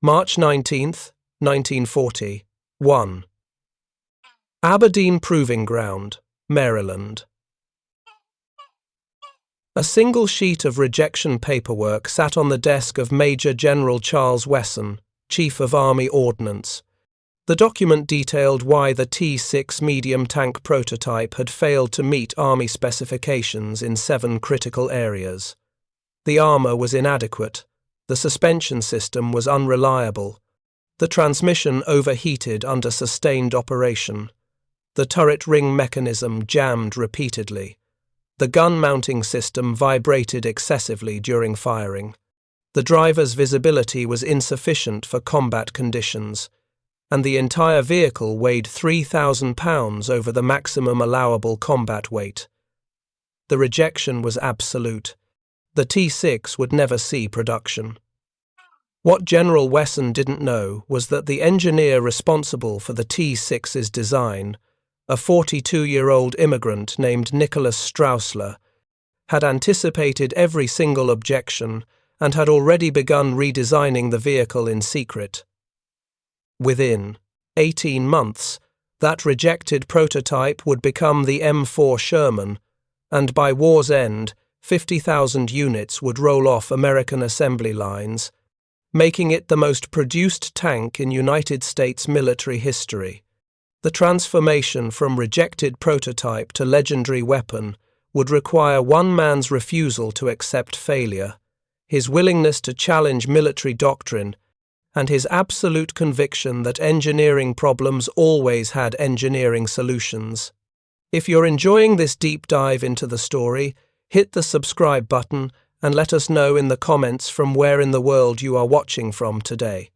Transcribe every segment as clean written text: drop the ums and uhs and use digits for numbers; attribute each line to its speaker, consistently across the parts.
Speaker 1: March 19th, 1940. 1. Aberdeen Proving Ground, Maryland. A single sheet of rejection paperwork sat on the desk of Major General Charles Wesson, Chief of Army Ordnance. The document detailed why the T-6 medium tank prototype had failed to meet Army specifications in 7 critical areas. The armour was inadequate, the suspension system was unreliable, the transmission overheated under sustained operation, the turret ring mechanism jammed repeatedly, the gun mounting system vibrated excessively during firing, the driver's visibility was insufficient for combat conditions, and the entire vehicle weighed 3,000 pounds over the maximum allowable combat weight. The rejection was absolute. The T-6 would never see production. What General Wesson didn't know was that the engineer responsible for the T-6's design, a 42-year-old immigrant named Nicholas Straussler, had anticipated every single objection and had already begun redesigning the vehicle in secret. Within 18 months, that rejected prototype would become the M4 Sherman, and by war's end, 50,000 units would roll off American assembly lines, making it the most produced tank in United States military history. The transformation from rejected prototype to legendary weapon would require one man's refusal to accept failure, his willingness to challenge military doctrine, and his absolute conviction that engineering problems always had engineering solutions. If you're enjoying this deep dive into the story, hit the subscribe button and let us know in the comments from where in the world you are watching from today.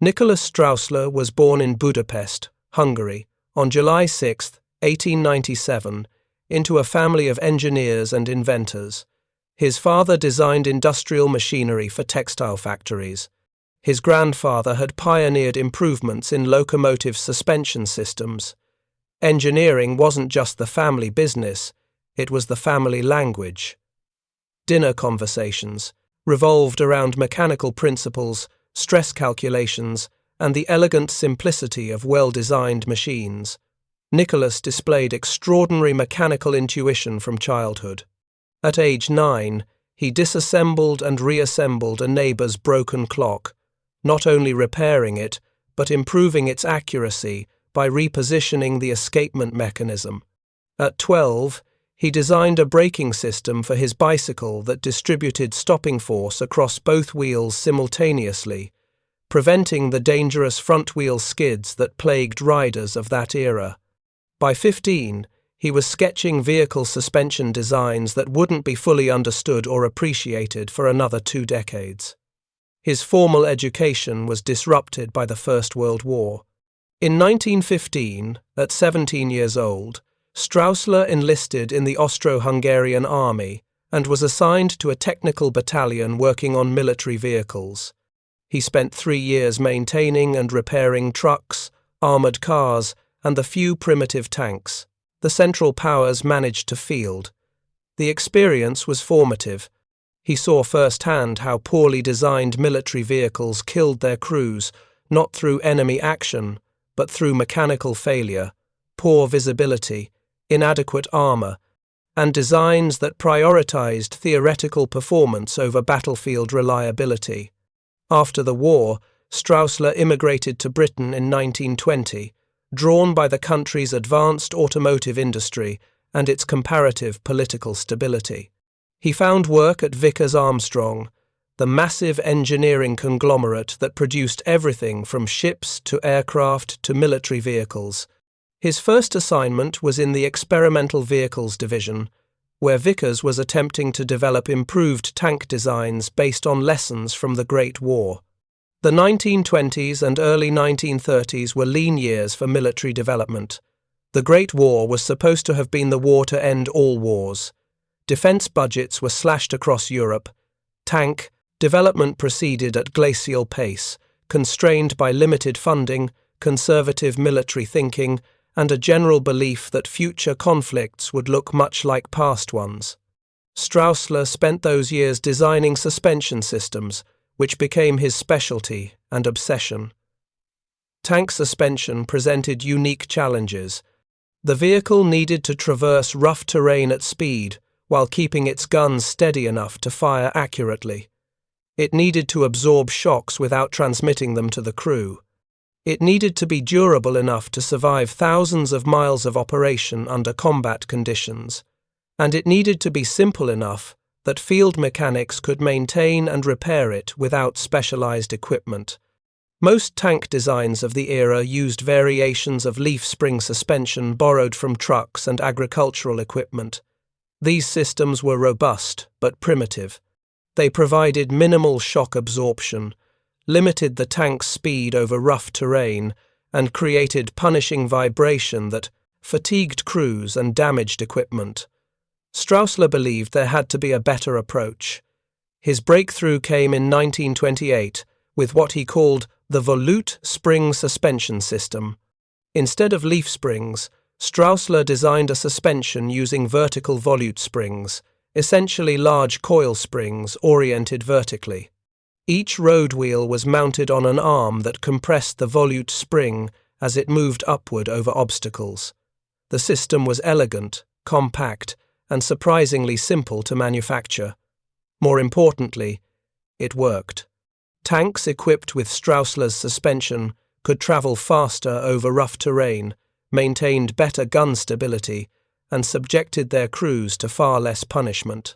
Speaker 1: Nicholas Straussler was born in Budapest, Hungary, on July 6, 1897, into a family of engineers and inventors. His father designed industrial machinery for textile factories. His grandfather had pioneered improvements in locomotive suspension systems. Engineering wasn't just the family business, it was the family language. Dinner conversations revolved around mechanical principles, stress calculations, and the elegant simplicity of well-designed machines. Nicholas displayed extraordinary mechanical intuition from childhood. At age 9, he disassembled and reassembled a neighbour's broken clock, not only repairing it, but improving its accuracy by repositioning the escapement mechanism. At 12, he designed a braking system for his bicycle that distributed stopping force across both wheels simultaneously, preventing the dangerous front-wheel skids that plagued riders of that era. By 15, he was sketching vehicle suspension designs that wouldn't be fully understood or appreciated for another 2 decades. His formal education was disrupted by the First World War. In 1915, at 17 years old, Straussler enlisted in the Austro-Hungarian army and was assigned to a technical battalion working on military vehicles. He spent 3 years maintaining and repairing trucks, armoured cars, and the few primitive tanks the Central Powers managed to field. The experience was formative. He saw firsthand how poorly designed military vehicles killed their crews, not through enemy action, but through mechanical failure, poor visibility, inadequate armour, and designs that prioritized theoretical performance over battlefield reliability. After the war, Straussler immigrated to Britain in 1920, drawn by the country's advanced automotive industry and its comparative political stability. He found work at Vickers Armstrong, the massive engineering conglomerate that produced everything from ships to aircraft to military vehicles. His first assignment was in the Experimental Vehicles Division, where Vickers was attempting to develop improved tank designs based on lessons from the Great War. The 1920s and early 1930s were lean years for military development. The Great War was supposed to have been the war to end all wars. Defence budgets were slashed across Europe. Tank development proceeded at glacial pace, constrained by limited funding, conservative military thinking, and a general belief that future conflicts would look much like past ones. Straussler spent those years designing suspension systems, which became his specialty and obsession. Tank suspension presented unique challenges. The vehicle needed to traverse rough terrain at speed while keeping its guns steady enough to fire accurately. It needed to absorb shocks without transmitting them to the crew. It needed to be durable enough to survive thousands of miles of operation under combat conditions. And it needed to be simple enough that field mechanics could maintain and repair it without specialized equipment. Most tank designs of the era used variations of leaf spring suspension borrowed from trucks and agricultural equipment. These systems were robust but primitive. They provided minimal shock absorption, limited the tank's speed over rough terrain, and created punishing vibration that fatigued crews and damaged equipment. Straussler believed there had to be a better approach. His breakthrough came in 1928 with what he called the volute spring suspension system. Instead of leaf springs, Straussler designed a suspension using vertical volute springs, essentially large coil springs oriented vertically. Each road wheel was mounted on an arm that compressed the volute spring as it moved upward over obstacles. The system was elegant, compact, and surprisingly simple to manufacture. More importantly, it worked. Tanks equipped with Straussler's suspension could travel faster over rough terrain, maintained better gun stability, and subjected their crews to far less punishment.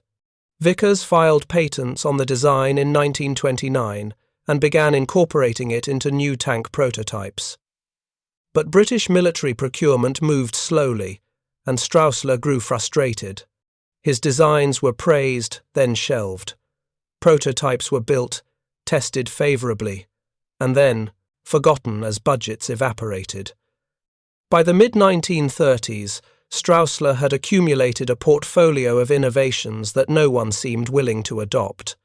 Speaker 1: Vickers filed patents on the design in 1929 and began incorporating it into new tank prototypes. But British military procurement moved slowly, and Straussler grew frustrated. His designs were praised, then shelved. Prototypes were built, tested favourably, and then forgotten as budgets evaporated. By the mid-1930s, Straussler had accumulated a portfolio of innovations that no one seemed willing to adopt.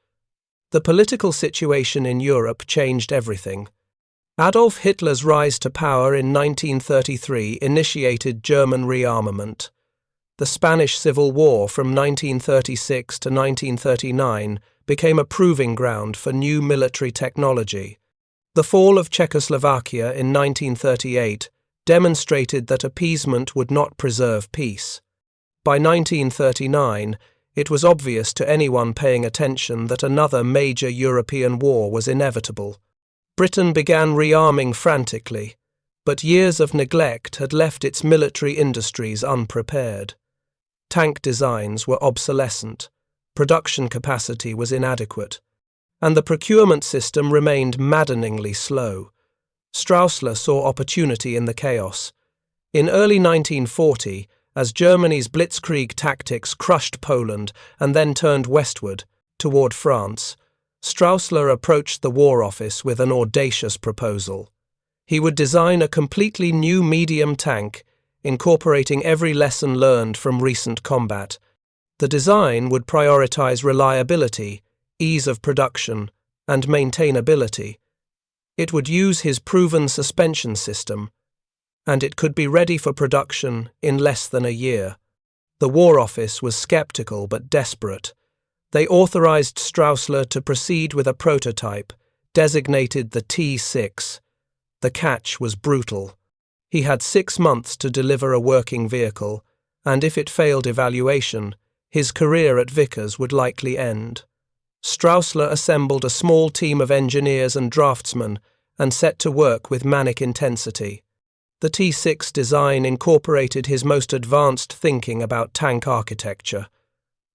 Speaker 1: The political situation in Europe changed everything. Adolf Hitler's rise to power in 1933 initiated German rearmament. The Spanish Civil War from 1936 to 1939 became a proving ground for new military technology. The fall of Czechoslovakia in 1938 demonstrated that appeasement would not preserve peace. By 1939, it was obvious to anyone paying attention that another major European war was inevitable. Britain began rearming frantically, but years of neglect had left its military industries unprepared. Tank designs were obsolescent, production capacity was inadequate, and the procurement system remained maddeningly slow. Straussler saw opportunity in the chaos. In early 1940, as Germany's blitzkrieg tactics crushed Poland and then turned westward, toward France, Straussler approached the War Office with an audacious proposal. He would design a completely new medium tank, incorporating every lesson learned from recent combat. The design would prioritize reliability, ease of production, and maintainability. It would use his proven suspension system, and it could be ready for production in less than a year. The War Office was skeptical but desperate. They authorized Straussler to proceed with a prototype, designated the T6. The catch was brutal. He had 6 months to deliver a working vehicle, and if it failed evaluation, his career at Vickers would likely end. Straussler assembled a small team of engineers and draftsmen and set to work with manic intensity. The T6 design incorporated his most advanced thinking about tank architecture.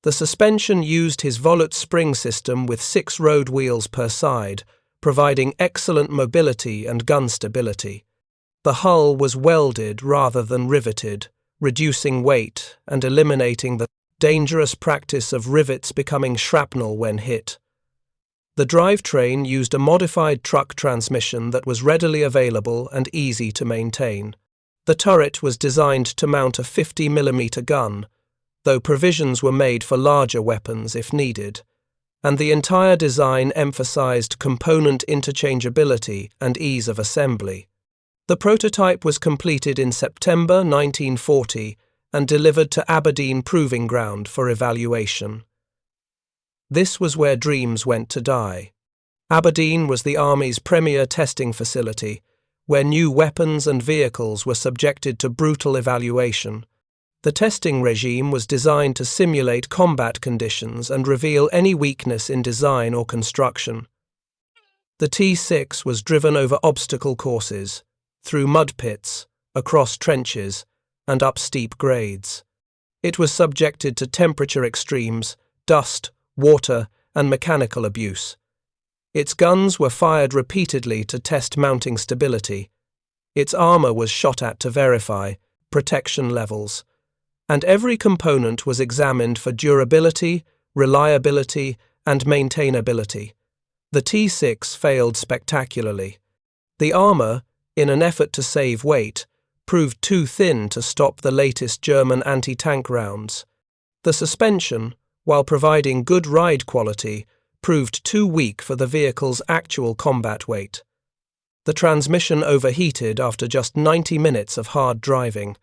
Speaker 1: The suspension used his volute spring system with 6 road wheels per side, providing excellent mobility and gun stability. The hull was welded rather than riveted, reducing weight and eliminating the dangerous practice of rivets becoming shrapnel when hit. The drivetrain used a modified truck transmission that was readily available and easy to maintain. The turret was designed to mount a 50mm gun, though provisions were made for larger weapons if needed, and the entire design emphasized component interchangeability and ease of assembly. The prototype was completed in September 1940 and delivered to Aberdeen Proving Ground for evaluation. This was where dreams went to die. Aberdeen was the Army's premier testing facility, where new weapons and vehicles were subjected to brutal evaluation. The testing regime was designed to simulate combat conditions and reveal any weakness in design or construction. The T6 was driven over obstacle courses, through mud pits, across trenches, and up steep grades. It was subjected to temperature extremes, dust, water, and mechanical abuse. Its guns were fired repeatedly to test mounting stability. Its armor was shot at to verify protection levels. And every component was examined for durability, reliability, and maintainability. The T6 failed spectacularly. The armor, in an effort to save weight, proved too thin to stop the latest German anti-tank rounds. The suspension, while providing good ride quality, proved too weak for the vehicle's actual combat weight. The transmission overheated after just 90 minutes of hard driving.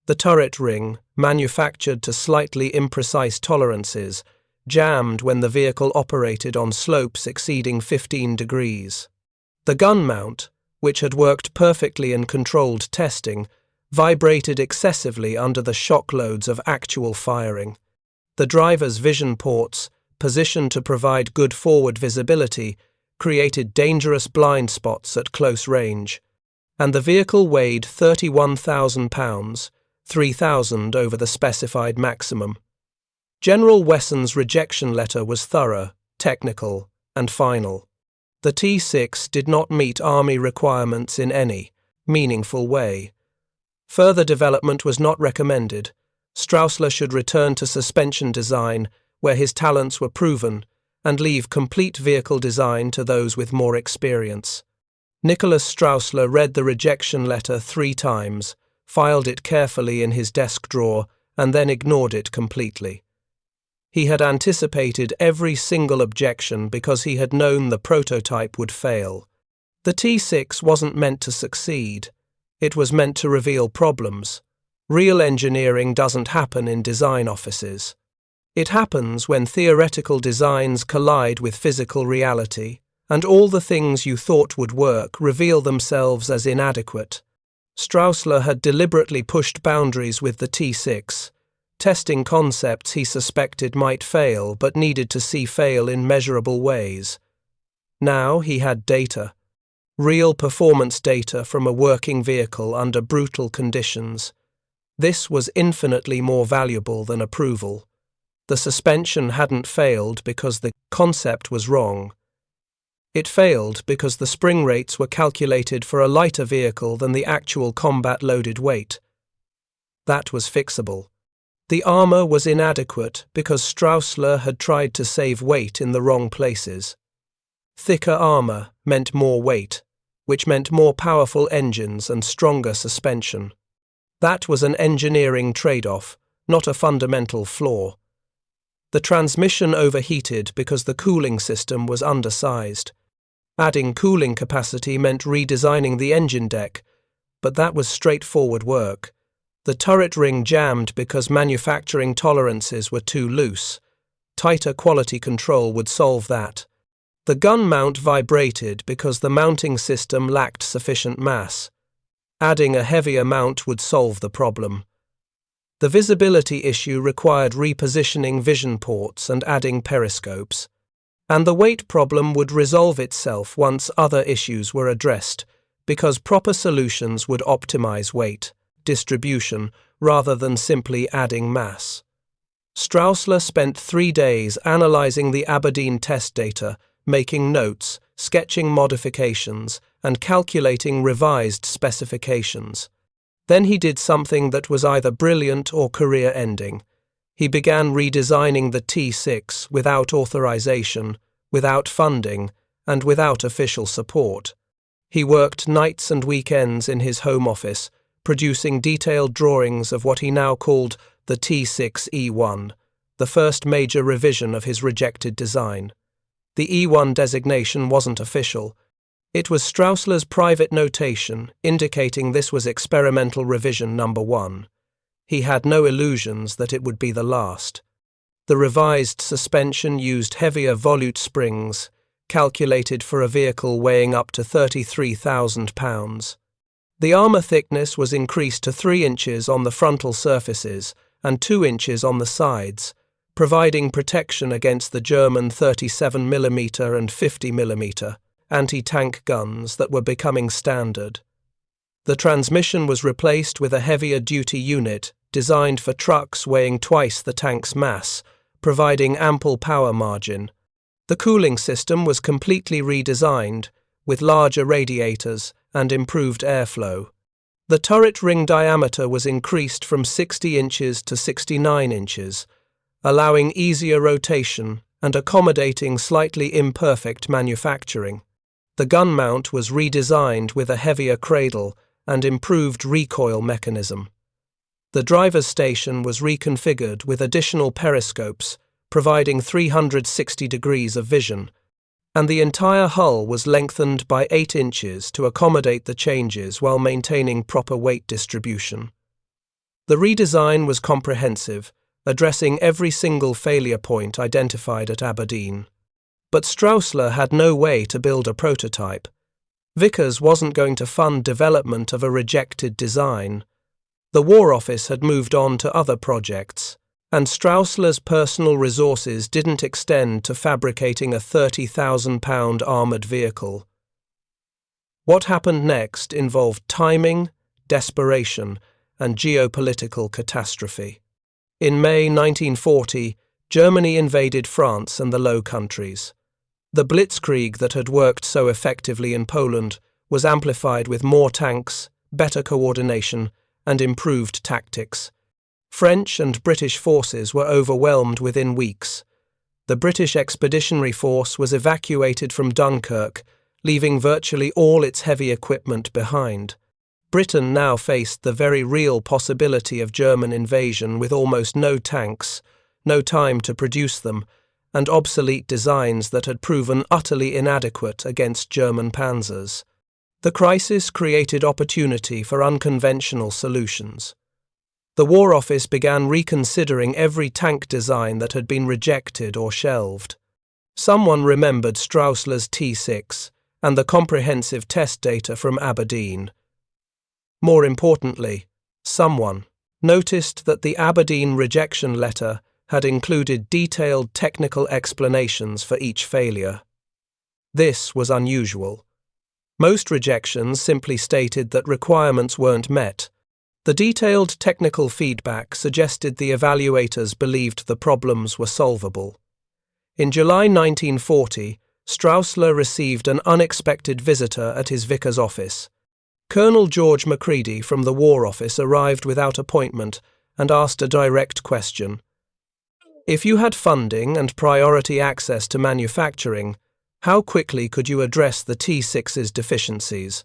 Speaker 1: The turret ring, manufactured to slightly imprecise tolerances, jammed when the vehicle operated on slopes exceeding 15 degrees. The gun mount, which had worked perfectly in controlled testing, vibrated excessively under the shock loads of actual firing. The driver's vision ports, positioned to provide good forward visibility, created dangerous blind spots at close range. And the vehicle weighed 31,000 pounds, 3,000 over the specified maximum. General Wesson's rejection letter was thorough, technical, and final. The T6 did not meet Army requirements in any meaningful way. Further development was not recommended. Straussler should return to suspension design, where his talents were proven, and leave complete vehicle design to those with more experience. Nicholas Straussler read the rejection letter 3 times, filed it carefully in his desk drawer, and then ignored it completely. He had anticipated every single objection because he had known the prototype would fail. The T6 wasn't meant to succeed. It was meant to reveal problems. Real engineering doesn't happen in design offices. It happens when theoretical designs collide with physical reality, and all the things you thought would work reveal themselves as inadequate. Straussler had deliberately pushed boundaries with the T6, testing concepts he suspected might fail but needed to see fail in measurable ways. Now he had data. Real performance data from a working vehicle under brutal conditions. This was infinitely more valuable than approval. The suspension hadn't failed because the concept was wrong. It failed because the spring rates were calculated for a lighter vehicle than the actual combat-loaded weight. That was fixable. The armor was inadequate because Straussler had tried to save weight in the wrong places. Thicker armor meant more weight, which meant more powerful engines and stronger suspension. That was an engineering trade-off, not a fundamental flaw. The transmission overheated because the cooling system was undersized. Adding cooling capacity meant redesigning the engine deck, but that was straightforward work. The turret ring jammed because manufacturing tolerances were too loose. Tighter quality control would solve that. The gun mount vibrated because the mounting system lacked sufficient mass. Adding a heavier mount would solve the problem. The visibility issue required repositioning vision ports and adding periscopes. And the weight problem would resolve itself once other issues were addressed, because proper solutions would optimize weight distribution rather than simply adding mass. Straussler spent 3 days analyzing the Aberdeen test data, making notes, sketching modifications, and calculating revised specifications. Then he did something that was either brilliant or career-ending. He began redesigning the T6 without authorization, without funding, and without official support. He worked nights and weekends in his home office, producing detailed drawings of what he now called the T6E1, the first major revision of his rejected design. The E1 designation wasn't official. It was Straussler's private notation indicating this was experimental revision number 1. He had no illusions that it would be the last. The revised suspension used heavier volute springs, calculated for a vehicle weighing up to 33,000 pounds. The armour thickness was increased to 3 inches on the frontal surfaces and 2 inches on the sides, providing protection against the German 37mm and 50mm anti-tank guns that were becoming standard. The transmission was replaced with a heavier-duty unit designed for trucks weighing twice the tank's mass, providing ample power margin. The cooling system was completely redesigned, with larger radiators and improved airflow. The turret ring diameter was increased from 60 inches to 69 inches, allowing easier rotation and accommodating slightly imperfect manufacturing. The gun mount was redesigned with a heavier cradle and improved recoil mechanism. The driver's station was reconfigured with additional periscopes, providing 360 degrees of vision, and the entire hull was lengthened by 8 inches to accommodate the changes while maintaining proper weight distribution. The redesign was comprehensive, addressing every single failure point identified at Aberdeen. But Straussler had no way to build a prototype. Vickers wasn't going to fund development of a rejected design. The War Office had moved on to other projects, and Straussler's personal resources didn't extend to fabricating a 30,000-pound armoured vehicle. What happened next involved timing, desperation, and geopolitical catastrophe. In May 1940, Germany invaded France and the Low Countries. The blitzkrieg that had worked so effectively in Poland was amplified with more tanks, better coordination, and improved tactics. French and British forces were overwhelmed within weeks. The British Expeditionary Force was evacuated from Dunkirk, leaving virtually all its heavy equipment behind. Britain now faced the very real possibility of German invasion with almost no tanks, no time to produce them, and obsolete designs that had proven utterly inadequate against German panzers. The crisis created opportunity for unconventional solutions. The War Office began reconsidering every tank design that had been rejected or shelved. Someone remembered Straussler's T6 and the comprehensive test data from Aberdeen. More importantly, someone noticed that the Aberdeen rejection letter had included detailed technical explanations for each failure. This was unusual. Most rejections simply stated that requirements weren't met. The detailed technical feedback suggested the evaluators believed the problems were solvable. In July 1940, Straussler received an unexpected visitor at his vicar's office. Colonel George Macready from the War Office arrived without appointment and asked a direct question. If you had funding and priority access to manufacturing, how quickly could you address the T6's deficiencies?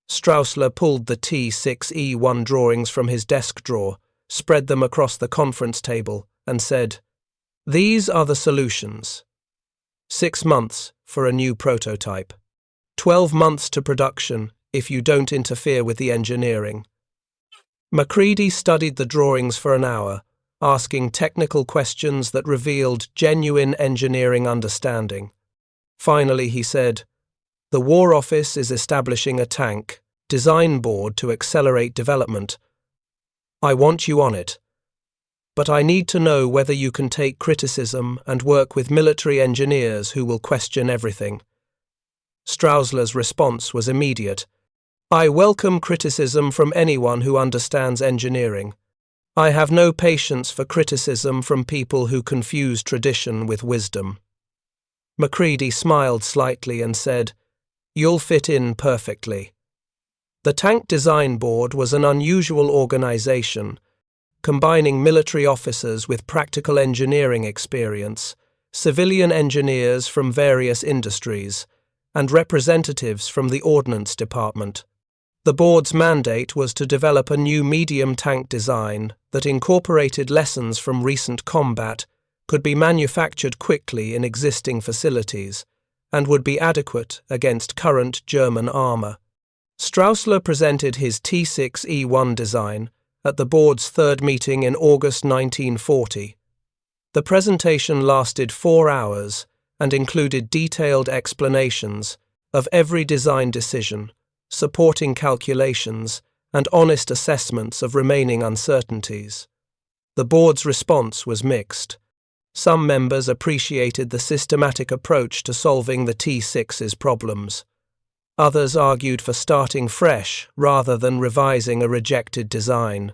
Speaker 1: Straussler pulled the T6E1 drawings from his desk drawer, spread them across the conference table, and said, "These are the solutions. 6 months for a new prototype. 12 months to production if you don't interfere with the engineering." Macready studied the drawings for an hour, asking technical questions that revealed genuine engineering understanding. Finally, he said, "The War Office is establishing a tank design board to accelerate development. I want you on it. But I need to know whether you can take criticism and work with military engineers who will question everything." Straussler's response was immediate. "I welcome criticism from anyone who understands engineering. I have no patience for criticism from people who confuse tradition with wisdom." Macready smiled slightly and said, "You'll fit in perfectly." The Tank Design Board was an unusual organization, combining military officers with practical engineering experience, civilian engineers from various industries, and representatives from the Ordnance Department. The board's mandate was to develop a new medium tank design that incorporated lessons from recent combat, could be manufactured quickly in existing facilities, and would be adequate against current German armour. Straussler presented his T6E1 design at the board's third meeting in August 1940. The presentation lasted 4 hours and included detailed explanations of every design decision, supporting calculations, and honest assessments of remaining uncertainties. The board's response was mixed. Some members appreciated the systematic approach to solving the T6's problems. Others argued for starting fresh rather than revising a rejected design.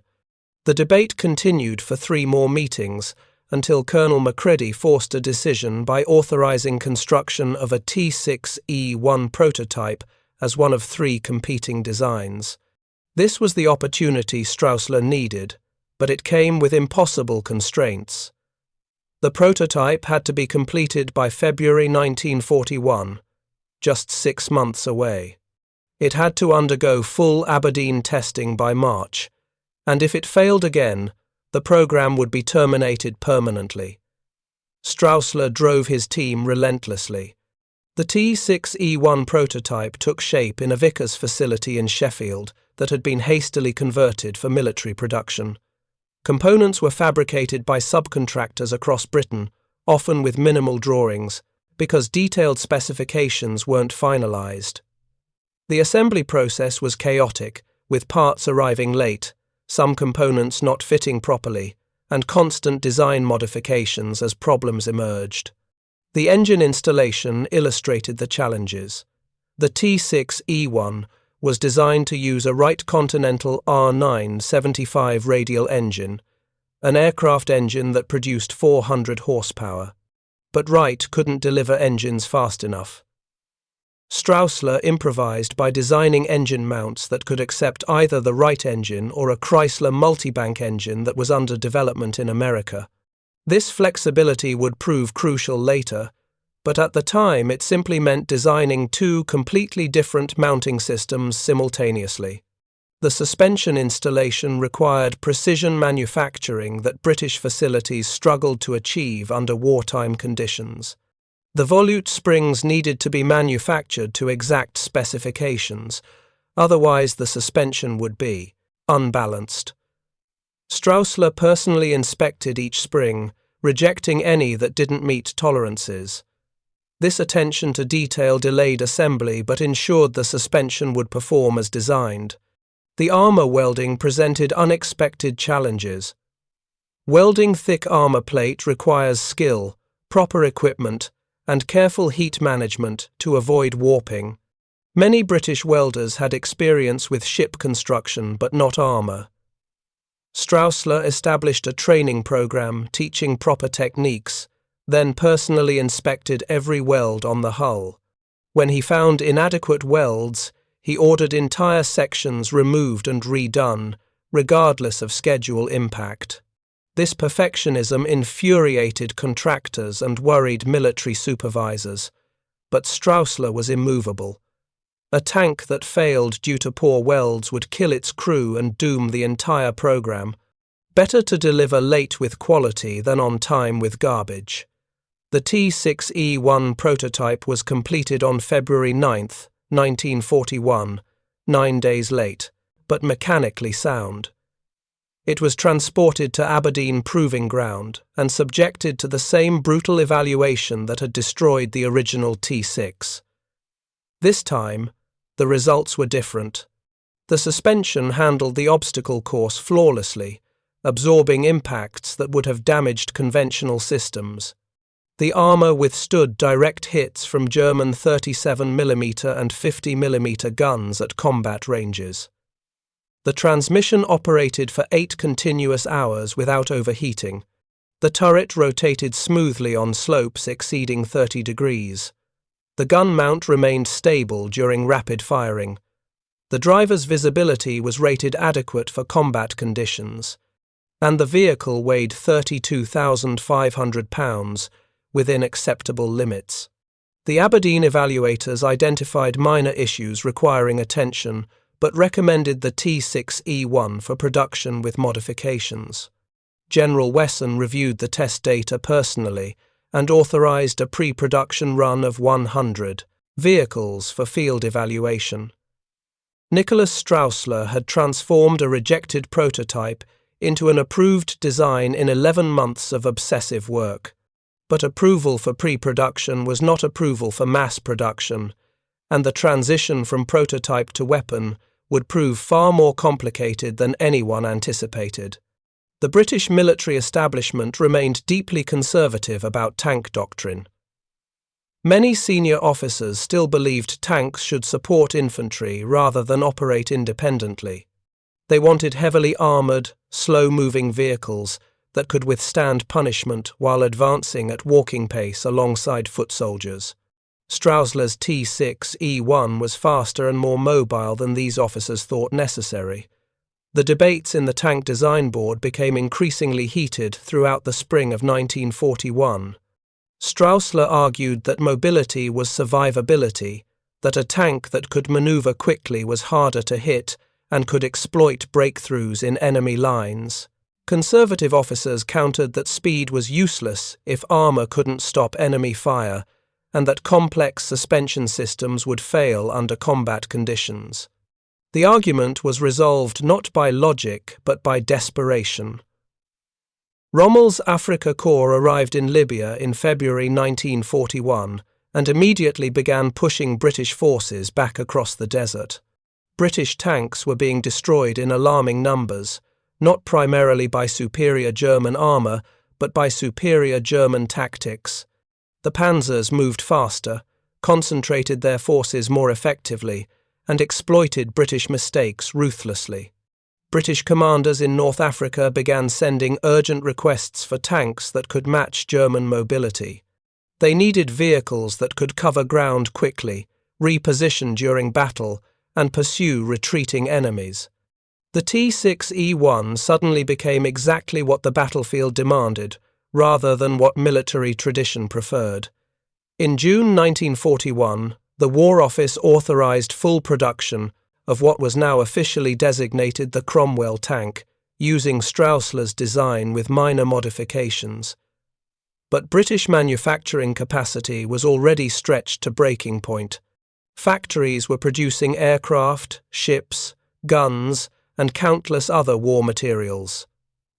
Speaker 1: The debate continued for 3 more meetings until Colonel Macready forced a decision by authorizing construction of a T6E1 prototype as one of 3 competing designs. This was the opportunity Straussler needed, but it came with impossible constraints. The prototype had to be completed by February 1941, just 6 months away. It had to undergo full Aberdeen testing by March, and if it failed again, the program would be terminated permanently. Straussler drove his team relentlessly. The T6E1 prototype took shape in a Vickers facility in Sheffield that had been hastily converted for military production. Components were fabricated by subcontractors across Britain, often with minimal drawings, because detailed specifications weren't finalized. The assembly process was chaotic, with parts arriving late, some components not fitting properly, and constant design modifications as problems emerged. The engine installation illustrated the challenges. The T6E1 was designed to use a Wright Continental R975 radial engine, an aircraft engine that produced 400 horsepower. But Wright couldn't deliver engines fast enough. Straussler improvised by designing engine mounts that could accept either the Wright engine or a Chrysler multibank engine that was under development in America. This flexibility would prove crucial later, but at the time it simply meant designing 2 completely different mounting systems simultaneously. The suspension installation required precision manufacturing that British facilities struggled to achieve under wartime conditions. The volute springs needed to be manufactured to exact specifications, otherwise the suspension would be unbalanced. Straussler personally inspected each spring, rejecting any that didn't meet tolerances. This attention to detail delayed assembly but ensured the suspension would perform as designed. The armor welding presented unexpected challenges. Welding thick armor plate requires skill, proper equipment, and careful heat management to avoid warping. Many British welders had experience with ship construction but not armor. Straussler established a training program teaching proper techniques, then personally inspected every weld on the hull. When he found inadequate welds, he ordered entire sections removed and redone, regardless of schedule impact. This perfectionism infuriated contractors and worried military supervisors, but Straussler was immovable. A tank that failed due to poor welds would kill its crew and doom the entire program. Better to deliver late with quality than on time with garbage. The T6E1 prototype was completed on February 9, 1941, 9 days late, but mechanically sound. It was transported to Aberdeen Proving Ground and subjected to the same brutal evaluation that had destroyed the original T6. This time, the results were different. The suspension handled the obstacle course flawlessly, absorbing impacts that would have damaged conventional systems. The armor withstood direct hits from German 37mm and 50mm guns at combat ranges. The transmission operated for 8 continuous hours without overheating. The turret rotated smoothly on slopes exceeding 30 degrees. The gun mount remained stable during rapid firing. The driver's visibility was rated adequate for combat conditions, and the vehicle weighed 32,500 pounds, within acceptable limits. The Aberdeen evaluators identified minor issues requiring attention, but recommended the T6E1 for production with modifications. General Wesson reviewed the test data personally and authorized a pre-production run of 100 vehicles for field evaluation. Nicholas Straussler had transformed a rejected prototype into an approved design in 11 months of obsessive work. But approval for pre-production was not approval for mass production, and the transition from prototype to weapon would prove far more complicated than anyone anticipated. The British military establishment remained deeply conservative about tank doctrine. Many senior officers still believed tanks should support infantry rather than operate independently. They wanted heavily armoured, slow-moving vehicles that could withstand punishment while advancing at walking pace alongside foot soldiers. Straussler's T6E1 was faster and more mobile than these officers thought necessary. The debates in the Tank Design Board became increasingly heated throughout the spring of 1941. Straussler argued that mobility was survivability, that a tank that could maneuver quickly was harder to hit and could exploit breakthroughs in enemy lines. Conservative officers countered that speed was useless if armour couldn't stop enemy fire, and that complex suspension systems would fail under combat conditions. The argument was resolved not by logic but by desperation. Rommel's Afrika Korps arrived in Libya in February 1941 and immediately began pushing British forces back across the desert. British tanks were being destroyed in alarming numbers, not primarily by superior German armour, but by superior German tactics. The panzers moved faster, concentrated their forces more effectively, and exploited British mistakes ruthlessly. British commanders in North Africa began sending urgent requests for tanks that could match German mobility. They needed vehicles that could cover ground quickly, reposition during battle, and pursue retreating enemies. The T6E1 suddenly became exactly what the battlefield demanded, rather than what military tradition preferred. In June 1941, the War Office authorized full production of what was now officially designated the Cromwell tank, using Straussler's design with minor modifications. But British manufacturing capacity was already stretched to breaking point. Factories were producing aircraft, ships, guns, and countless other war materials.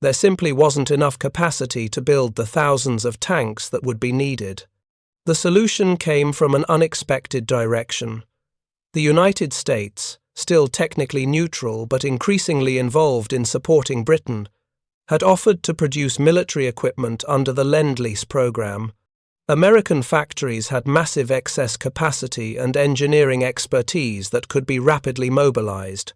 Speaker 1: There simply wasn't enough capacity to build the thousands of tanks that would be needed. The solution came from an unexpected direction. The United States, still technically neutral but increasingly involved in supporting Britain, had offered to produce military equipment under the Lend-Lease program. American factories had massive excess capacity and engineering expertise that could be rapidly mobilized.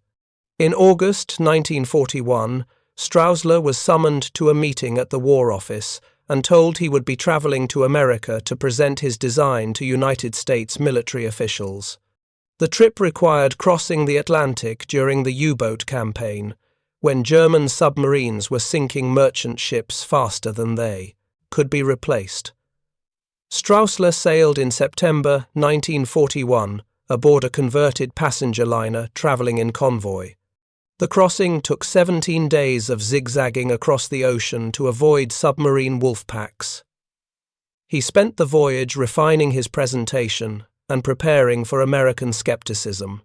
Speaker 1: In August 1941, Straussler was summoned to a meeting at the War Office and told he would be traveling to America to present his design to United States military officials. The trip required crossing the Atlantic during the U-boat campaign, when German submarines were sinking merchant ships faster than they could be replaced. Straussler sailed in September 1941 aboard a converted passenger liner traveling in convoy. The crossing took 17 days of zigzagging across the ocean to avoid submarine wolf packs. He spent the voyage refining his presentation and preparing for American skepticism.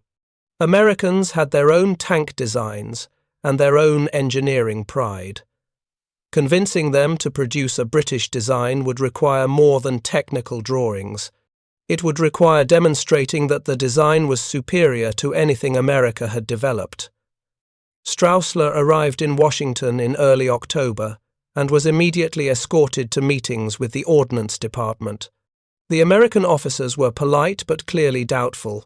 Speaker 1: Americans had their own tank designs and their own engineering pride. Convincing them to produce a British design would require more than technical drawings. It would require demonstrating that the design was superior to anything America had developed. Straussler arrived in Washington in early October and was immediately escorted to meetings with the Ordnance Department. The American officers were polite but clearly doubtful.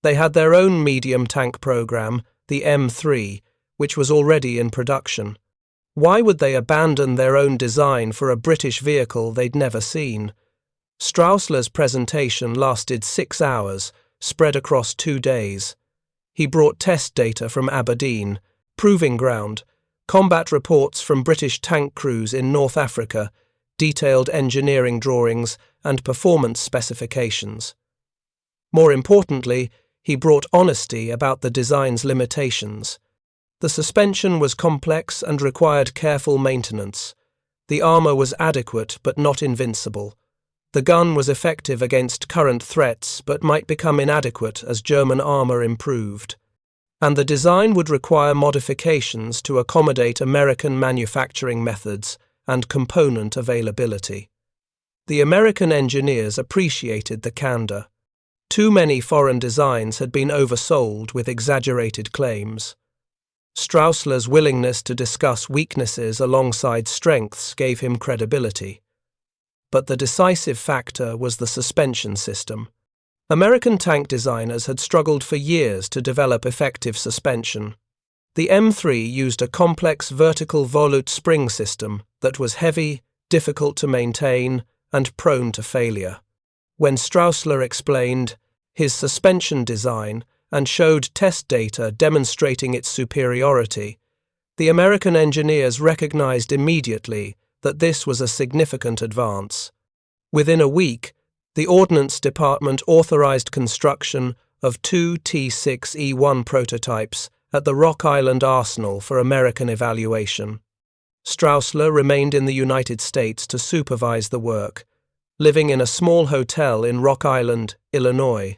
Speaker 1: They had their own medium tank program, the M3, which was already in production. Why would they abandon their own design for a British vehicle they'd never seen? Straussler's presentation lasted 6 hours, spread across 2 days. He brought test data from Aberdeen Proving Ground, combat reports from British tank crews in North Africa, detailed engineering drawings, and performance specifications. More importantly, he brought honesty about the design's limitations. The suspension was complex and required careful maintenance. The armour was adequate but not invincible. The gun was effective against current threats but might become inadequate as German armour improved. And the design would require modifications to accommodate American manufacturing methods and component availability. The American engineers appreciated the candor. Too many foreign designs had been oversold with exaggerated claims. Straussler's willingness to discuss weaknesses alongside strengths gave him credibility. But the decisive factor was the suspension system. American tank designers had struggled for years to develop effective suspension. The M3 used a complex vertical volute spring system that was heavy, difficult to maintain, and prone to failure. When Straussler explained his suspension design and showed test data demonstrating its superiority, the American engineers recognized immediately that this was a significant advance. Within a week, the Ordnance Department authorized construction of 2 T6E1 prototypes at the Rock Island Arsenal for American evaluation. Straussler remained in the United States to supervise the work, living in a small hotel in Rock Island, Illinois,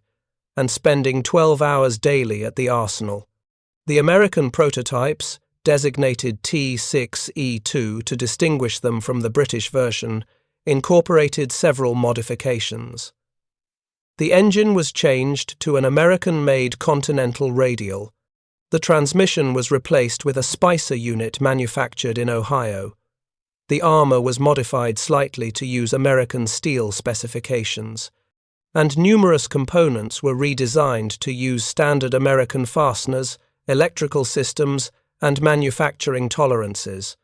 Speaker 1: and spending 12 hours daily at the arsenal. The American prototypes, designated T6E2 to distinguish them from the British version, incorporated several modifications. The engine was changed to an American-made Continental radial. The transmission was replaced with a Spicer unit manufactured in Ohio. The armor was modified slightly to use American steel specifications, and numerous components were redesigned to use standard American fasteners, electrical systems, and manufacturing tolerances.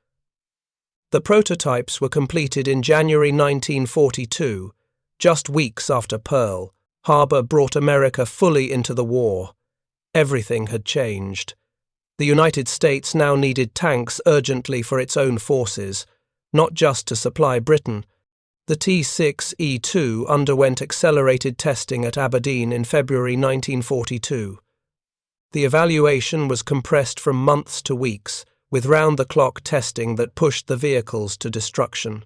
Speaker 1: The prototypes were completed in January 1942, just weeks after Pearl Harbor brought America fully into the war. Everything had changed. The United States now needed tanks urgently for its own forces, not just to supply Britain. The T6E2 underwent accelerated testing at Aberdeen in February 1942. The evaluation was compressed from months to weeks, with round-the-clock testing that pushed the vehicles to destruction.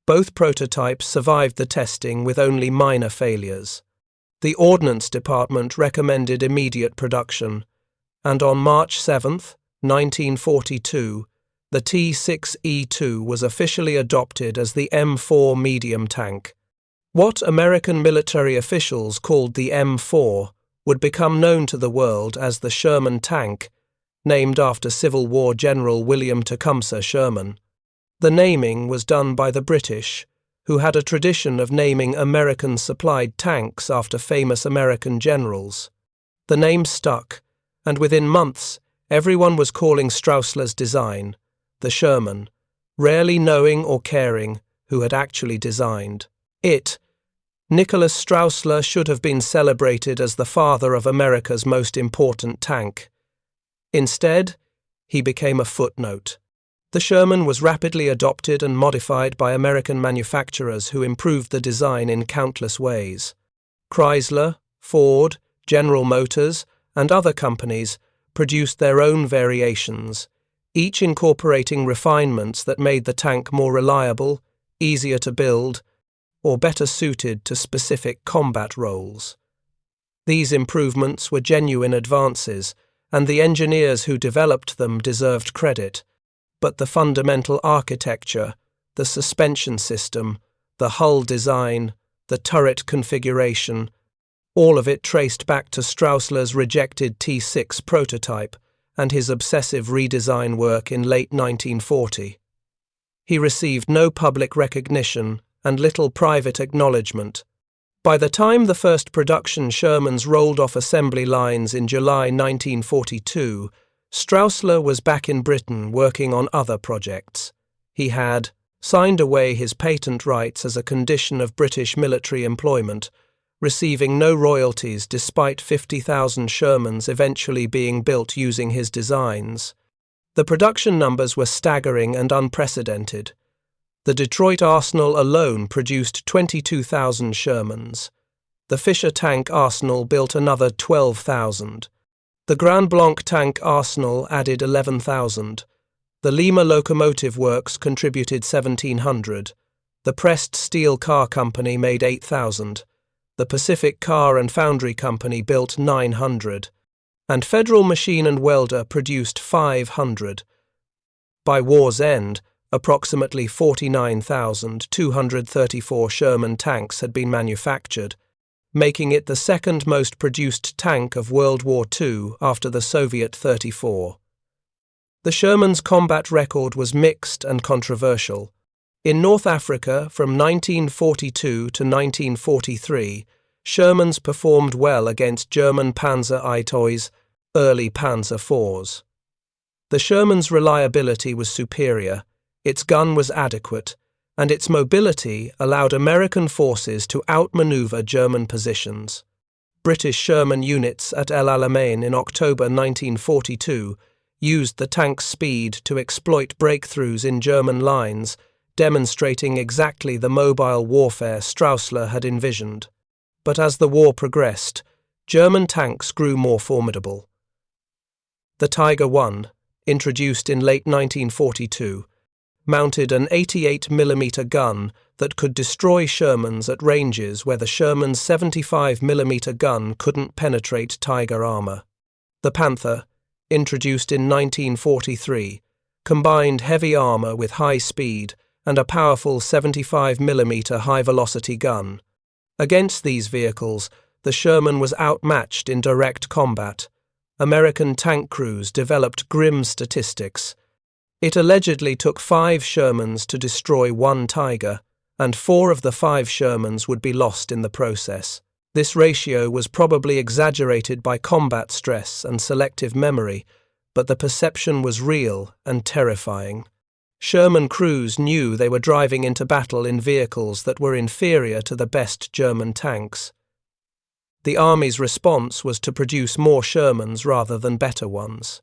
Speaker 1: Both prototypes survived the testing with only minor failures. The Ordnance Department recommended immediate production, and on March 7, 1942, the T6E2 was officially adopted as the M4 medium tank. What American military officials called the M4 would become known to the world as the Sherman tank, named after Civil War General William Tecumseh Sherman. The naming was done by the British, who had a tradition of naming American-supplied tanks after famous American generals. The name stuck, and within months, everyone was calling Straussler's design the Sherman, rarely knowing or caring who had actually designed it. Nicholas Straussler should have been celebrated as the father of America's most important tank. Instead, he became a footnote. The Sherman was rapidly adopted and modified by American manufacturers who improved the design in countless ways. Chrysler, Ford, General Motors, and other companies produced their own variations, each incorporating refinements that made the tank more reliable, easier to build, or better suited to specific combat roles. These improvements were genuine advances, and the engineers who developed them deserved credit. But the fundamental architecture, the suspension system, the hull design, the turret configuration, all of it traced back to Straussler's rejected T6 prototype and his obsessive redesign work in late 1940. He received no public recognition and little private acknowledgement. By the time the first production Shermans rolled off assembly lines in July 1942, Straussler was back in Britain working on other projects. He had signed away his patent rights as a condition of British military employment, receiving no royalties despite 50,000 Shermans eventually being built using his designs. The production numbers were staggering and unprecedented. The Detroit Arsenal alone produced 22,000 Shermans. The Fisher Tank Arsenal built another 12,000. The Grand Blanc Tank Arsenal added 11,000. The Lima Locomotive Works contributed 1,700. The Pressed Steel Car Company made 8,000. The Pacific Car and Foundry Company built 900. And Federal Machine and Welder produced 500. By war's end, Approximately 49,234 Sherman tanks had been manufactured, making it the second most produced tank of World War II after the Soviet 34. The Sherman's combat record was mixed and controversial. In North Africa, from 1942 to 1943, Shermans performed well against German Panzer II's early Panzer IVs. The Sherman's reliability was superior, its gun was adequate, and its mobility allowed American forces to outmaneuver German positions. British Sherman units at El Alamein in October 1942 used the tank's speed to exploit breakthroughs in German lines, demonstrating exactly the mobile warfare Straussler had envisioned. But as the war progressed, German tanks grew more formidable. The Tiger I, introduced in late 1942, mounted an 88mm gun that could destroy Shermans at ranges where the Sherman's 75mm gun couldn't penetrate Tiger armor. The Panther, introduced in 1943, combined heavy armor with high speed and a powerful 75mm high-velocity gun. Against these vehicles, the Sherman was outmatched in direct combat. American tank crews developed grim statistics. It allegedly took 5 Shermans to destroy 1 Tiger, and 4 of the 5 Shermans would be lost in the process. This ratio was probably exaggerated by combat stress and selective memory, but the perception was real and terrifying. Sherman crews knew they were driving into battle in vehicles that were inferior to the best German tanks. The Army's response was to produce more Shermans rather than better ones.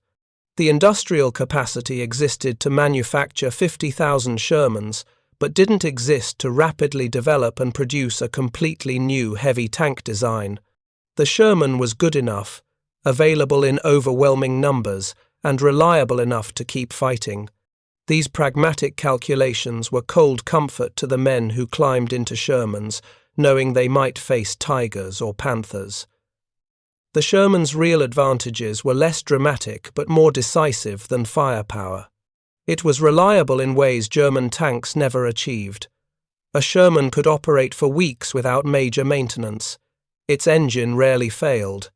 Speaker 1: The industrial capacity existed to manufacture 50,000 Shermans, but didn't exist to rapidly develop and produce a completely new heavy tank design. The Sherman was good enough, available in overwhelming numbers, and reliable enough to keep fighting. These pragmatic calculations were cold comfort to the men who climbed into Shermans, knowing they might face Tigers or Panthers. The Sherman's real advantages were less dramatic but more decisive than firepower. It was reliable in ways German tanks never achieved. A Sherman could operate for weeks without major maintenance. Its engine rarely failed.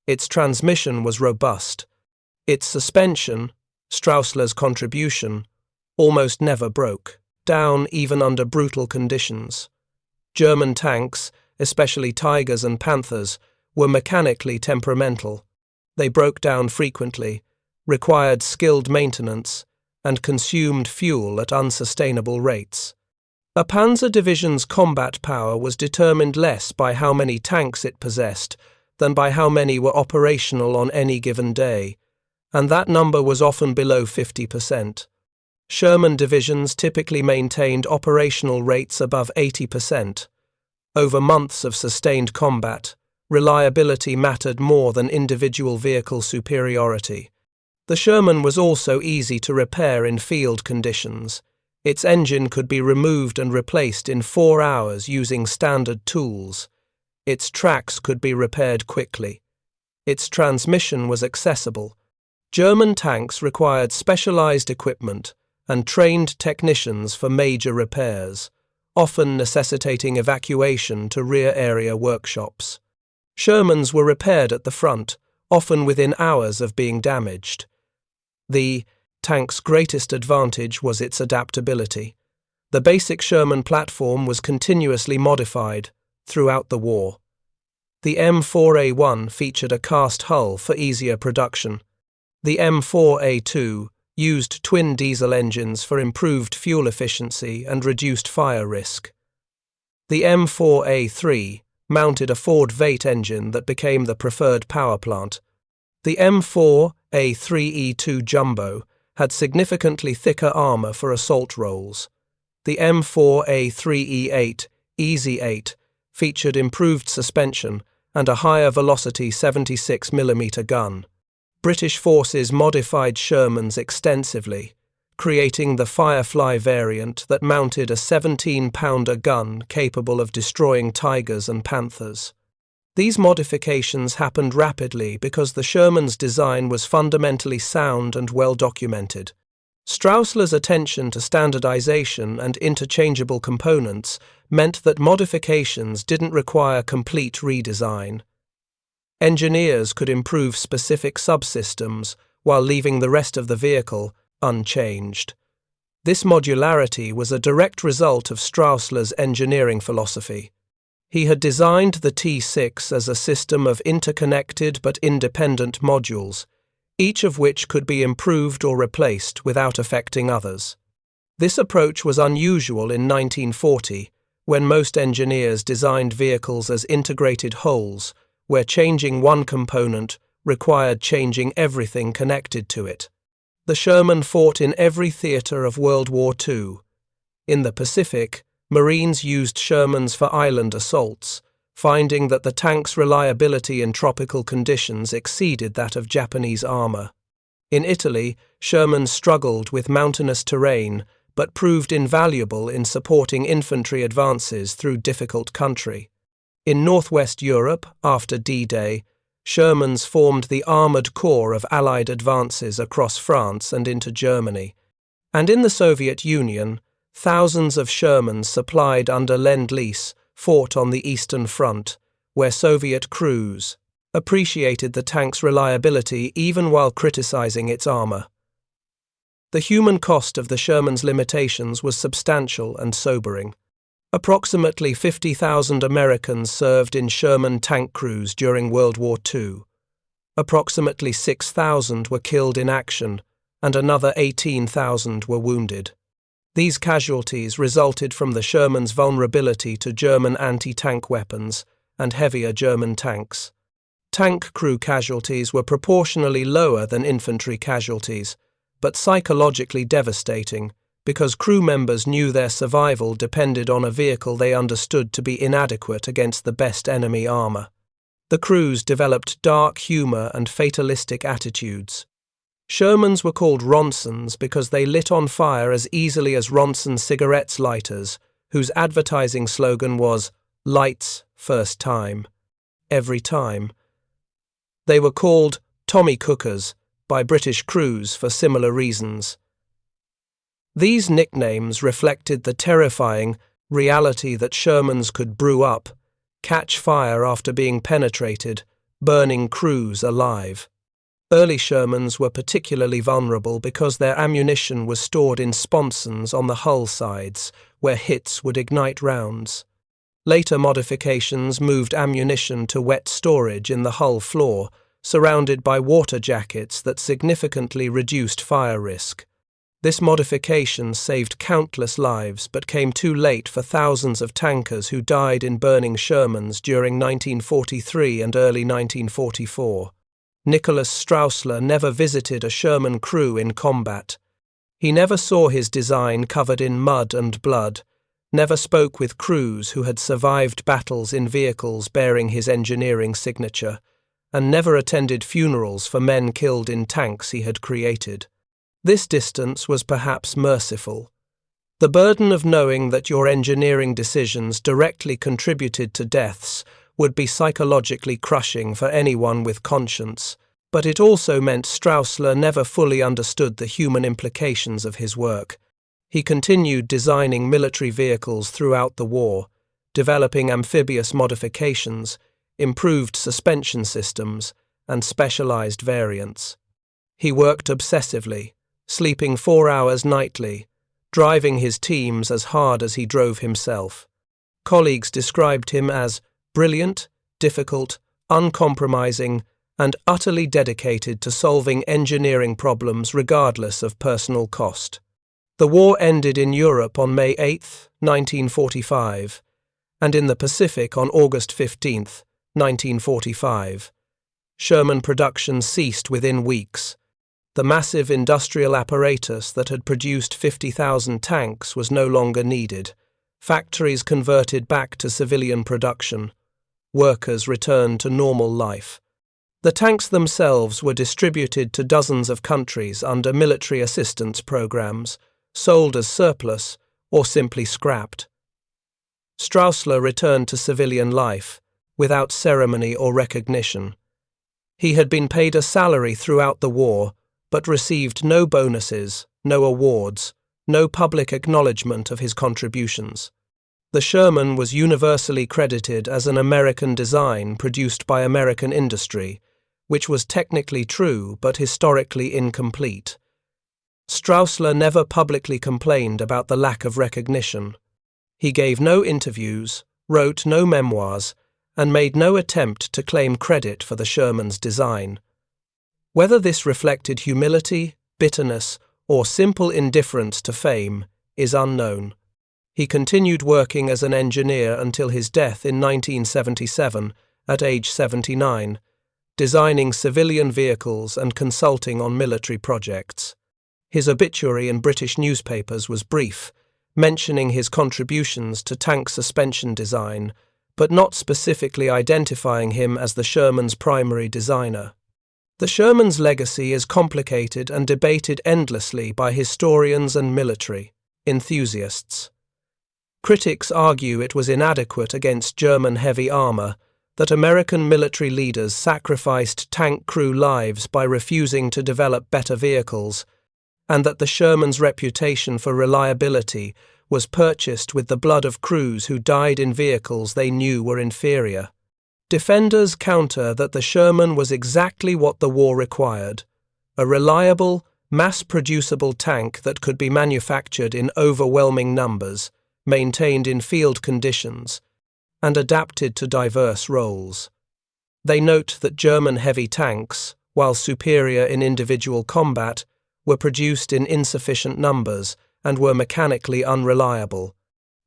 Speaker 1: Its transmission was robust. Its suspension, Straussler's contribution, almost never broke down even under brutal conditions. German tanks, especially Tigers and Panthers, were mechanically temperamental. They broke down frequently, required skilled maintenance, and consumed fuel at unsustainable rates. A panzer division's combat power was determined less by how many tanks it possessed than by how many were operational on any given day, and that number was often below 50%. Sherman divisions typically maintained operational rates above 80%. Over months of sustained combat, reliability mattered more than individual vehicle superiority. The Sherman was also easy to repair in field conditions. Its engine could be removed and replaced in 4 hours using standard tools. Its tracks could be repaired quickly. Its transmission was accessible. German tanks required specialized equipment and trained technicians for major repairs, often necessitating evacuation to rear area workshops. Shermans were repaired at the front, often within hours of being damaged. The tank's greatest advantage was its adaptability. The basic Sherman platform was continuously modified throughout the war. The M4A1 featured a cast hull for easier production. The M4A2 used twin diesel engines for improved fuel efficiency and reduced fire risk. The M4A3 mounted a Ford Vate engine that became the preferred power plant. The M4A3E2 Jumbo had significantly thicker armor for assault roles. The M4A3E8 Easy 8 featured improved suspension and a higher velocity 76mm gun. British forces modified Shermans extensively, creating the Firefly variant that mounted a 17-pounder gun capable of destroying Tigers and Panthers. These modifications happened rapidly because the Sherman's design was fundamentally sound and well documented. Straussler's attention to standardization and interchangeable components meant that modifications didn't require complete redesign. Engineers could improve specific subsystems while leaving the rest of the vehicle unchanged. This modularity was a direct result of Straussler's engineering philosophy. He had designed the T6 as a system of interconnected but independent modules, each of which could be improved or replaced without affecting others. This approach was unusual in 1940, when most engineers designed vehicles as integrated wholes, where changing one component required changing everything connected to it. The Sherman fought in every theater of World War II. In the Pacific, Marines used Shermans for island assaults, finding that the tank's reliability in tropical conditions exceeded that of Japanese armor. In Italy, Shermans struggled with mountainous terrain, but proved invaluable in supporting infantry advances through difficult country. In northwest Europe, after D-Day, Shermans formed the armoured core of Allied advances across France and into Germany. And in the Soviet Union, thousands of Shermans supplied under Lend-Lease fought on the Eastern Front, where Soviet crews appreciated the tank's reliability even while criticizing its armor. The human cost of the Sherman's limitations was substantial and sobering. Approximately 50,000 Americans served in Sherman tank crews during World War II. Approximately 6,000 were killed in action, and another 18,000 were wounded. These casualties resulted from the Sherman's vulnerability to German anti-tank weapons and heavier German tanks. Tank crew casualties were proportionally lower than infantry casualties, but psychologically devastating because crew members knew their survival depended on a vehicle they understood to be inadequate against the best enemy armor. The crews developed dark humor and fatalistic attitudes. Shermans were called Ronsons because they lit on fire as easily as Ronson cigarettes lighters, whose advertising slogan was, "Lights, first time. Every time." They were called Tommy Cookers by British crews for similar reasons. These nicknames reflected the terrifying reality that Shermans could brew up, catch fire after being penetrated, burning crews alive. Early Shermans were particularly vulnerable because their ammunition was stored in sponsons on the hull sides, where hits would ignite rounds. Later modifications moved ammunition to wet storage in the hull floor, surrounded by water jackets that significantly reduced fire risk. This modification saved countless lives but came too late for thousands of tankers who died in burning Shermans during 1943 and early 1944. Nicholas Straussler never visited a Sherman crew in combat. He never saw his design covered in mud and blood, never spoke with crews who had survived battles in vehicles bearing his engineering signature, and never attended funerals for men killed in tanks he had created. This distance was perhaps merciful. The burden of knowing that your engineering decisions directly contributed to deaths would be psychologically crushing for anyone with conscience, but it also meant Straussler never fully understood the human implications of his work. He continued designing military vehicles throughout the war, developing amphibious modifications, improved suspension systems, and specialized variants. He worked obsessively, sleeping 4 hours nightly, driving his teams as hard as he drove himself. Colleagues described him as brilliant, difficult, uncompromising, and utterly dedicated to solving engineering problems regardless of personal cost. The war ended in Europe on May 8, 1945, and in the Pacific on August 15, 1945. Sherman production ceased within weeks. The massive industrial apparatus that had produced 50,000 tanks was no longer needed. Factories converted back to civilian production. Workers returned to normal life. The tanks themselves were distributed to dozens of countries under military assistance programs, sold as surplus, or simply scrapped. Straussler returned to civilian life, without ceremony or recognition. He had been paid a salary throughout the war, but received no bonuses, no awards, no public acknowledgement of his contributions. The Sherman was universally credited as an American design produced by American industry, which was technically true but historically incomplete. Straussler never publicly complained about the lack of recognition. He gave no interviews, wrote no memoirs, and made no attempt to claim credit for the Sherman's design. Whether this reflected humility, bitterness, or simple indifference to fame is unknown. He continued working as an engineer until his death in 1977, at age 79, designing civilian vehicles and consulting on military projects. His obituary in British newspapers was brief, mentioning his contributions to tank suspension design, but not specifically identifying him as the Sherman's primary designer. The Sherman's legacy is complicated and debated endlessly by historians and military enthusiasts. Critics argue it was inadequate against German heavy armor, that American military leaders sacrificed tank crew lives by refusing to develop better vehicles, and that the Sherman's reputation for reliability was purchased with the blood of crews who died in vehicles they knew were inferior. Defenders counter that the Sherman was exactly what the war required: a reliable, mass-producible tank that could be manufactured in overwhelming numbers, maintained in field conditions, and adapted to diverse roles. They note that German heavy tanks, while superior in individual combat, were produced in insufficient numbers and were mechanically unreliable.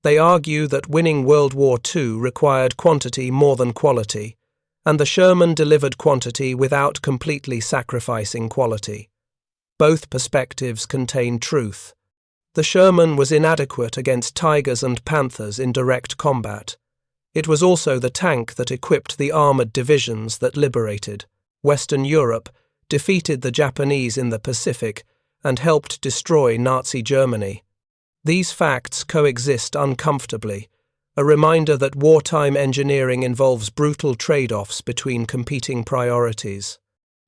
Speaker 1: They argue that winning World War II required quantity more than quality, and the Sherman delivered quantity without completely sacrificing quality. Both perspectives contain truth. The Sherman was inadequate against Tigers and Panthers in direct combat. It was also the tank that equipped the armoured divisions that liberated Western Europe, defeated the Japanese in the Pacific, and helped destroy Nazi Germany. These facts coexist uncomfortably, a reminder that wartime engineering involves brutal trade-offs between competing priorities.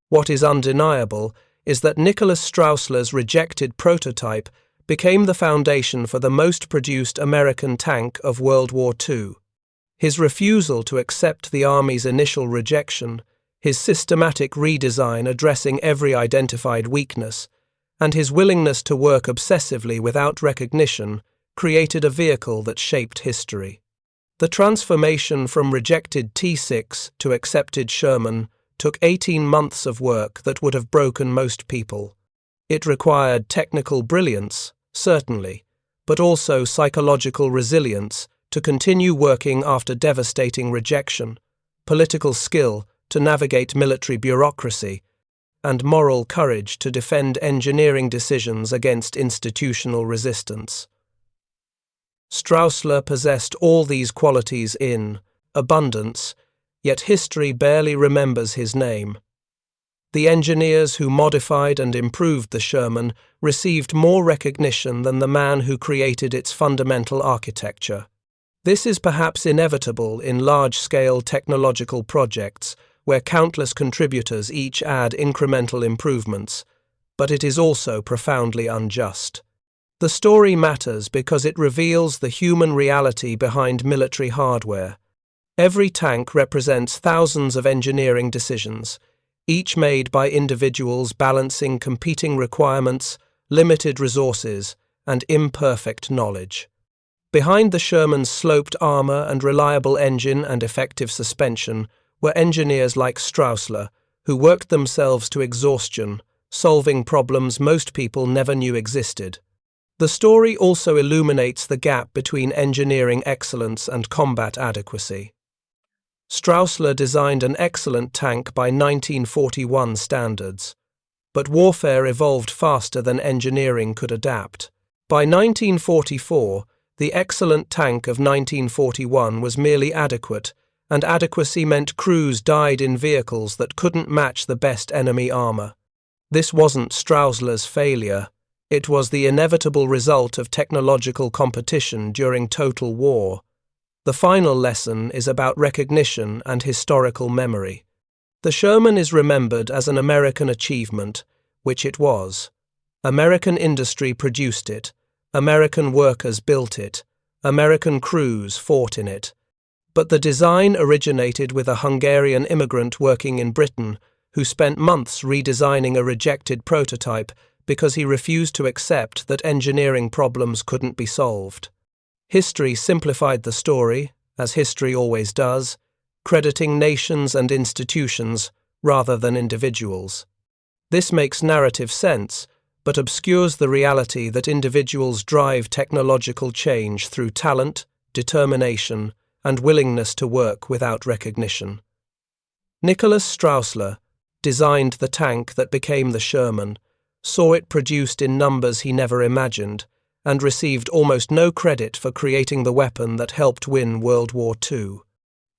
Speaker 1: What is undeniable is that Nicholas Straussler's rejected prototype became the foundation for the most produced American tank of World War II. His refusal to accept the Army's initial rejection, his systematic redesign addressing every identified weakness, and his willingness to work obsessively without recognition created a vehicle that shaped history. The transformation from rejected T6 to accepted Sherman took 18 months of work that would have broken most people. It required technical brilliance, certainly, but also psychological resilience to continue working after devastating rejection, political skill to navigate military bureaucracy, and moral courage to defend engineering decisions against institutional resistance. Straussler possessed all these qualities in abundance, yet history barely remembers his name. The engineers who modified and improved the Sherman received more recognition than the man who created its fundamental architecture. This is perhaps inevitable in large-scale technological projects where countless contributors each add incremental improvements, but it is also profoundly unjust. The story matters because it reveals the human reality behind military hardware. Every tank represents thousands of engineering decisions, each made by individuals balancing competing requirements, limited resources, and imperfect knowledge. Behind the Sherman's sloped armor and reliable engine and effective suspension were engineers like Straussler, who worked themselves to exhaustion, solving problems most people never knew existed. The story also illuminates the gap between engineering excellence and combat adequacy. Straussler designed an excellent tank by 1941 standards, but warfare evolved faster than engineering could adapt. By 1944, the excellent tank of 1941 was merely adequate, and adequacy meant crews died in vehicles that couldn't match the best enemy armor. This wasn't Straussler's failure. It was the inevitable result of technological competition during total war. The final lesson is about recognition and historical memory. The Sherman is remembered as an American achievement, which it was. American industry produced it. American workers built it. American crews fought in it. But the design originated with a Hungarian immigrant working in Britain who spent months redesigning a rejected prototype because he refused to accept that engineering problems couldn't be solved. History simplified the story, as history always does, crediting nations and institutions rather than individuals. This makes narrative sense, but obscures the reality that individuals drive technological change through talent, determination, and willingness to work without recognition. Nicholas Straussler designed the tank that became the Sherman, saw it produced in numbers he never imagined, and received almost no credit for creating the weapon that helped win World War II.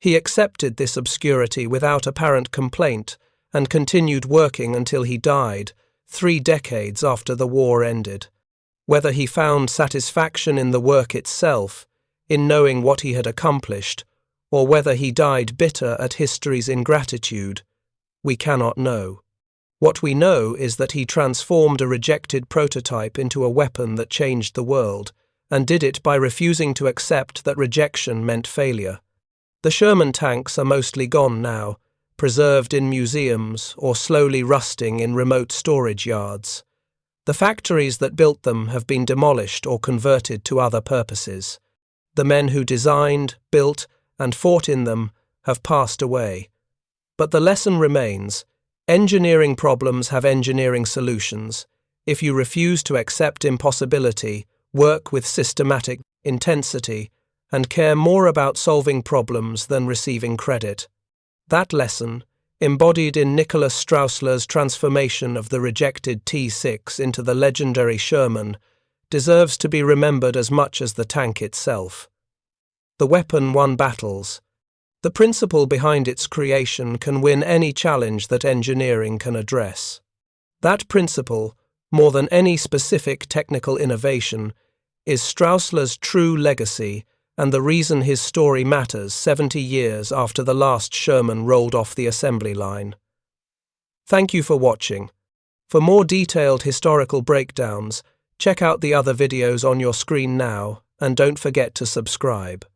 Speaker 1: He accepted this obscurity without apparent complaint and continued working until he died, 3 decades after the war ended. Whether he found satisfaction in the work itself, in knowing what he had accomplished, or whether he died bitter at history's ingratitude, we cannot know. What we know is that he transformed a rejected prototype into a weapon that changed the world, and did it by refusing to accept that rejection meant failure. The Sherman tanks are mostly gone now, preserved in museums or slowly rusting in remote storage yards. The factories that built them have been demolished or converted to other purposes. The men who designed, built, and fought in them have passed away. But the lesson remains: engineering problems have engineering solutions. If you refuse to accept impossibility, work with systematic intensity, and care more about solving problems than receiving credit. That lesson, embodied in Nicholas Straussler's transformation of the rejected T6 into the legendary Sherman, deserves to be remembered as much as the tank itself. The weapon won battles. The principle behind its creation can win any challenge that engineering can address. That principle, more than any specific technical innovation, is Straussler's true legacy and the reason his story matters 70 years after the last Sherman rolled off the assembly line. Thank you for watching. For more detailed historical breakdowns, check out the other videos on your screen now, and don't forget to subscribe.